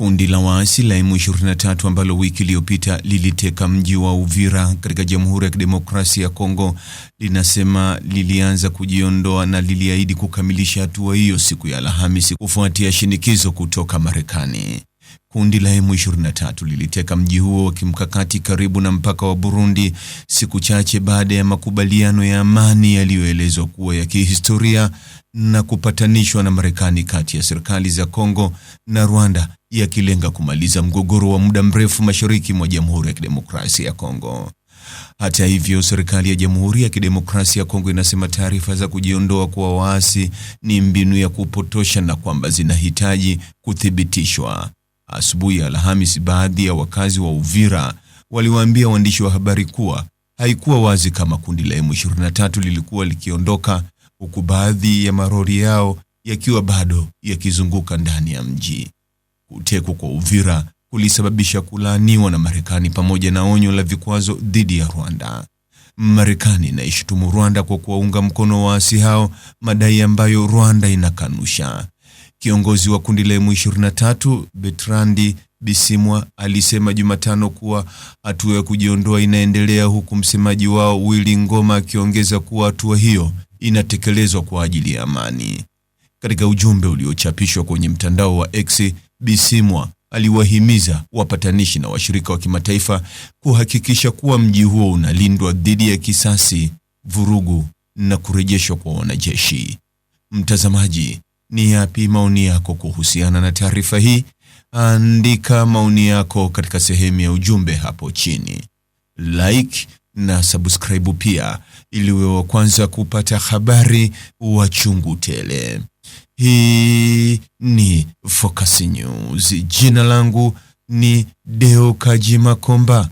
Kundi la waasi la M23 ambalo wiki iliyopita liliteka mji wa Uvira katika Jamhuri ya Kidemokrasia ya Kongo linasema lilianza kujiondoa na liliahidi kukamilisha hatua hiyo siku ya Alhamisi kufuatia shinikizo kutoka Marekani. Kundi la M23 liliteka mji huo wa kimkakati karibu na mpaka wa Burundi siku chache baada ya makubaliano ya amani yaliyoelezwa kuwa ya kihistoria na kupatanishwa na Marekani kati ya serikali za Kongo na Rwanda, yakilenga kumaliza mgogoro wa muda mrefu mashariki mwa Jamhuri ya Kidemokrasia ya Kongo. Hata hivyo, serikali ya Jamhuri ya Kidemokrasia ya Kongo inasema taarifa za kujiondoa kwa waasi ni mbinu ya kupotosha na kwamba zinahitaji kuthibitishwa. Asubuhi ya Alhamisi, baadhi ya wakazi wa Uvira waliwaambia waandishi wa habari kuwa haikuwa wazi kama kundi la M23 lilikuwa likiondoka, huku baadhi ya marori yao yakiwa bado yakizunguka ndani ya mji. Kutekwa kwa Uvira kulisababisha kulaaniwa na Marekani pamoja na onyo la vikwazo dhidi ya Rwanda. Marekani inaishutumu Rwanda kwa kuwaunga mkono waasi hao, madai ambayo Rwanda inakanusha. Kiongozi wa kundi la M23, Bertrand Bisimwa, alisema Jumatano kuwa hatua ya kujiondoa inaendelea, huku msemaji wao Willy Ngoma akiongeza kuwa hatua hiyo inatekelezwa kwa ajili ya amani. Katika ujumbe uliochapishwa kwenye mtandao wa X, Bisimwa aliwahimiza wapatanishi na washirika wa kimataifa kuhakikisha kuwa mji huo unalindwa dhidi ya kisasi, vurugu na kurejeshwa kwa wanajeshi. Mtazamaji, ni yapi maoni yako kuhusiana na taarifa hii? Andika maoni yako katika sehemu ya ujumbe hapo chini. Like na subscribe pia ili uwe wa kwanza kupata habari wa chungu tele. Hii ni Focus News. Jina langu ni Deo Kaji Makomba.